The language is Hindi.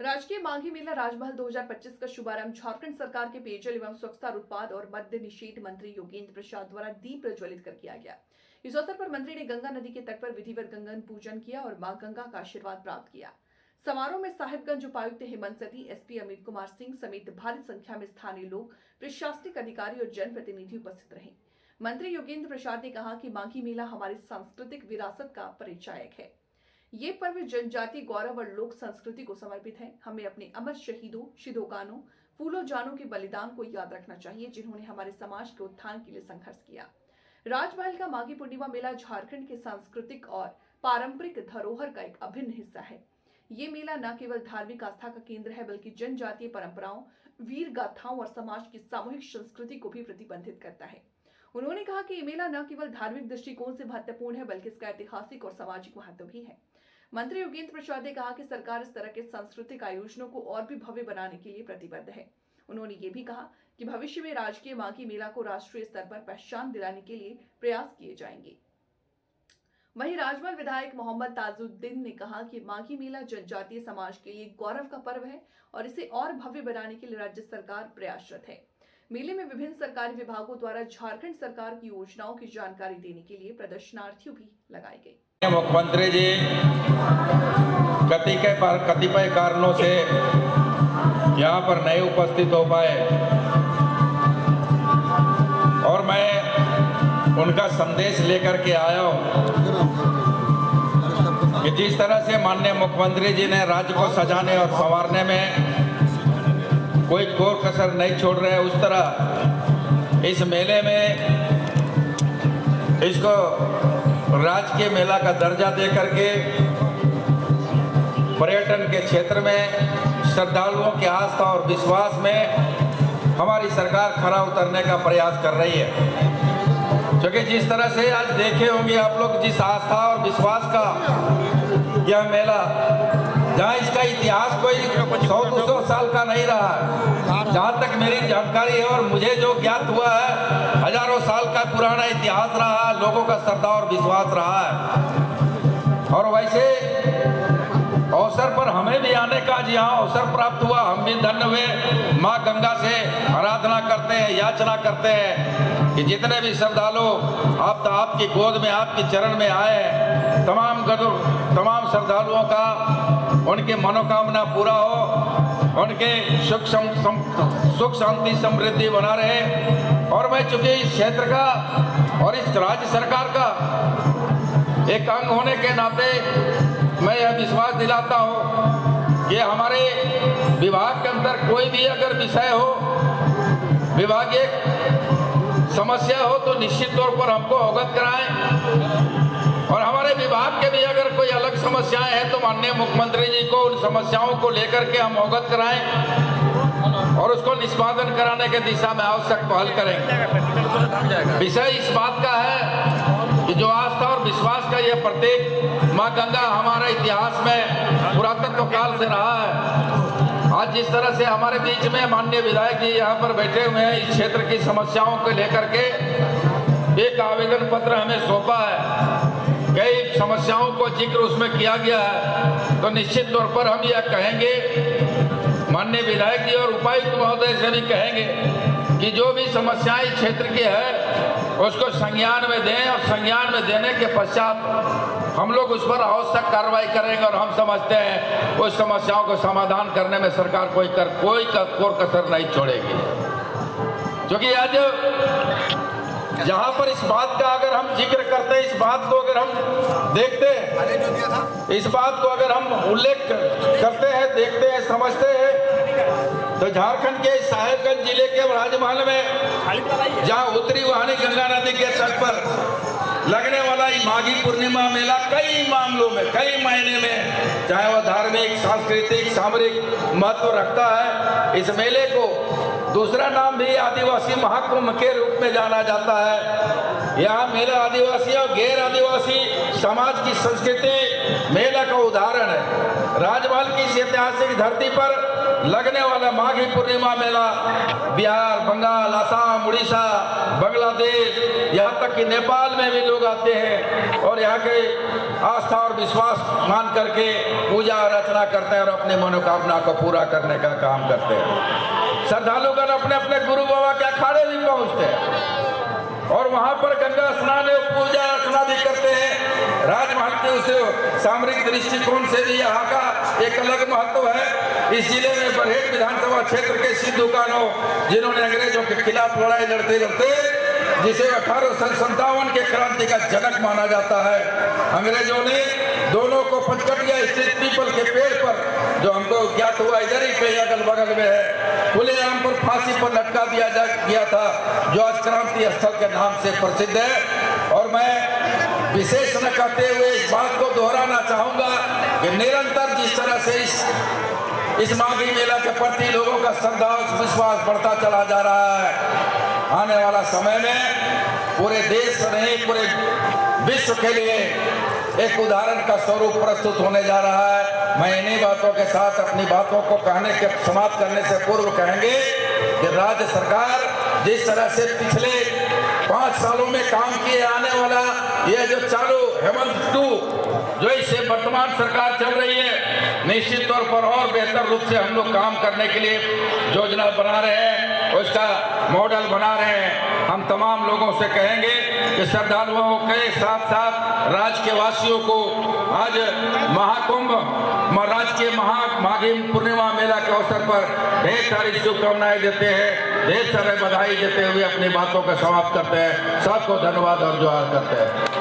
राजकीय माघी मेला राजमहल 2025 का शुभारंभ झारखंड सरकार के पेयजल एवं स्वच्छता उत्पाद और मद्य निषेध मंत्री योगेंद्र प्रसाद द्वारा दीप प्रज्वलित कर किया गया। इस अवसर पर मंत्री ने गंगा नदी के तट पर विधिवत गंगा पूजन किया और मां गंगा का आशीर्वाद प्राप्त किया। समारोह में साहिबगंज उपायुक्त हेमंत सती, एसपी अमित कुमार सिंह समेत भारी संख्या में स्थानीय लोग, प्रशासनिक अधिकारी और जनप्रतिनिधि उपस्थित रहे। मंत्री योगेंद्र प्रसाद ने कहा कि माघी मेला हमारी सांस्कृतिक विरासत का परिचायक है। ये पर्व जनजातीय गौरव और लोक संस्कृति को समर्पित है। हमें अपने अमर शहीदों, शिदोकानों, फूलों जानों के बलिदान को याद रखना चाहिए, जिन्होंने हमारे समाज के उत्थान के लिए संघर्ष किया। राजमहल का माघी पूर्णिमा मेला झारखंड के सांस्कृतिक और पारंपरिक धरोहर का एक अभिन्न हिस्सा है। ये मेला न केवल धार्मिक आस्था का केंद्र है, बल्कि जनजातीय परंपराओं, वीर गाथाओं और समाज की सामूहिक संस्कृति को भी प्रतिबंधित करता है। उन्होंने कहा कि ये मेला न केवल धार्मिक दृष्टिकोण से महत्वपूर्ण है, बल्कि इसका ऐतिहासिक और सामाजिक महत्व भी है। मंत्री योगेंद्र प्रसाद ने कहा कि सरकार इस तरह के सांस्कृतिक आयोजनों को और भी भव्य बनाने के लिए प्रतिबद्ध है। उन्होंने ये भी कहा कि भविष्य में राजकीय माघी मेला को राष्ट्रीय स्तर पर पहचान दिलाने के लिए प्रयास किए जाएंगे। वहीं राजमहल विधायक मोहम्मद ताजुद्दीन ने कहा कि माघी मेला जनजातीय समाज के लिए गौरव का पर्व है और इसे और भव्य बनाने के लिए राज्य सरकार प्रयासरत है। मेले में विभिन्न सरकारी विभागों द्वारा झारखंड सरकार की योजनाओं की जानकारी देने के लिए प्रदर्शनार्थियों भी लगाए गए। मुख्यमंत्री जी कतिपय कारणों से यहाँ पर नहीं उपस्थित हो पाए और मैं उनका संदेश लेकर के आया हूँ कि जिस तरह से माननीय मुख्यमंत्री जी ने राज्य को सजाने और संवारने में कोई कोर कसर नहीं छोड़ रहे, उस तरह इस मेले में इसको राजकीय मेला का दर्जा दे करके पर्यटन के क्षेत्र में श्रद्धालुओं की आस्था और विश्वास में हमारी सरकार खरा उतरने का प्रयास कर रही है। क्योंकि जिस तरह से आज देखे होंगे आप लोग, जिस आस्था और विश्वास का यह मेला, जहाँ इसका इतिहास कोई 100-200 साल का नहीं रहा है, जहाँ तक मेरी जानकारी है और मुझे जो ज्ञात हुआ है, हजारों साल का पुराना इतिहास रहा है, लोगों का श्रद्धा और विश्वास रहा है। और वैसे अवसर पर हमें भी आने का यहाँ अवसर प्राप्त हुआ, हम भी धन्य हुए। माँ गंगा से आराधना करते हैं, याचना करते हैं कि जितने भी श्रद्धालु आपकी गोद में, आपके चरण में आए, तमाम श्रद्धालुओं का उनके मनोकामना पूरा हो, उनके सुख शांति समृद्धि बना रहे। और मैं चूंकि इस क्षेत्र का और इस राज्य सरकार का एक अंग होने के नाते मैं यह विश्वास दिलाता हूँ कि हमारे विभाग के अंदर कोई भी अगर विषय हो, विभागीय समस्या हो, तो निश्चित तौर पर हमको अवगत कराएं। और हमारे विभाग के भी अगर कोई अलग समस्याएं हैं तो माननीय मुख्यमंत्री जी को उन समस्याओं को लेकर के हम अवगत कराएं और उसको निष्पादन कराने के दिशा में आवश्यक पहल करेंगे। विषय इस बात का है कि जो आस्था और विश्वास का यह प्रतीक माँ गंगा हमारा इतिहास में पुरातत्व काल से रहा है। आज जिस तरह से हमारे बीच में माननीय विधायक जी यहाँ पर बैठे हुए हैं, इस क्षेत्र की समस्याओं को लेकर के एक आवेदन पत्र हमें सौंपा है, कई समस्याओं को जिक्र उसमें किया गया है, तो निश्चित तौर पर हम यह कहेंगे, माननीय विधायक जी और उपायुक्त महोदय से भी कहेंगे कि जो भी समस्याएं इस क्षेत्र की है उसको संज्ञान में दें और संज्ञान में देने के पश्चात हम लोग उस पर आवश्यक कार्रवाई करेंगे। और हम समझते हैं उस समस्याओं को समाधान करने में सरकार कोई कोर कसर नहीं छोड़ेगी। क्योंकि आज जहाँ पर इस बात का अगर हम जिक्र करते हैं, इस बात को अगर हम देखते हैं, इस बात को अगर हम उल्लेख करते हैं, देखते हैं, समझते हैं, तो झारखंड के साहिबगंज जिले के राजमहल में जहाँ उत्तरी वाहिनी गंगा नदी के तट पर लगने वाला ये माघी पूर्णिमा मेला कई मामलों में, कई मायने में, चाहे वह धार्मिक, सांस्कृतिक, सामरिक महत्व रखता है। इस मेले को दूसरा नाम भी आदिवासी महाकुंभ के रूप में जाना जाता है। यहाँ मेला आदिवासी और गैर आदिवासी समाज की संस्कृति मेला का उदाहरण है। राजमहल की इस ऐतिहासिक धरती पर लगने वाला माघी पूर्णिमा मेला बिहार, बंगाल, असम, उड़ीसा, बांग्लादेश, यहाँ तक कि नेपाल में भी लोग आते हैं और यहाँ के आस्था और विश्वास मान करके पूजा अर्चना करते हैं और अपनी मनोकामना को पूरा करने का काम करते हैं। श्रद्धालुगण अपने अपने गुरु बाबा के अखाड़े भी पहुँचते हैं और वहाँ पर गंगा स्नान पूजा अर्चना भी करते हैं। राजमहल के उस सामरिक दृष्टिकोण से भी यहाँ का एक अलग महत्व है। इस जिले में बरहेट विधानसभा क्षेत्र के सिद्धू कान्हू, जिन्होंने अंग्रेजों के खिलाफ लड़ाई लड़ते लड़ते, जिसे 1857 के क्रांति का जनक माना जाता है, अंग्रेजों ने दोनों को पंचकटिया स्थित पीपल के पेड़ पर, जो हमको ज्ञात हुआ इधर ही पे अगल बगल में है, खुलेआम पर फांसी पर लटका दिया था, जो आज क्रांति स्थल के नाम से प्रसिद्ध है। और मैं विशेष न कहते हुए इस बात को दोहराना चाहूंगा कि निरंतर जिस तरह से इस माघी मेला के प्रति लोगों का श्रद्धा और विश्वास बढ़ता चला जा रहा है, आने वाला समय में पूरे देश नहीं पूरे विश्व के लिए एक उदाहरण का स्वरूप प्रस्तुत होने जा रहा है। मैं इन्हीं बातों के साथ अपनी बातों को समाप्त करने से पूर्व कहेंगे कि राज्य सरकार जिस तरह से पिछले 5 सालों में काम किए, आने वाला ये जो चालू हेमंत 2 जो इससे वर्तमान सरकार चल रही है, निश्चित तौर पर और बेहतर रूप से हम लोग काम करने के लिए योजना बना रहे हैं, उसका मॉडल बना रहे हैं। हम तमाम लोगों से कहेंगे कि श्रद्धालुओं के साथ साथ राज्य के वासियों को आज महाकुंभ राजकीय माघी पूर्णिमा मेला के अवसर पर ढेर सारी शुभकामनाएं देते हैं, ढेर सारे बधाई देते हुए अपनी बातों को समाप्त करते हैं। सबको धन्यवाद और जोहार करते हैं।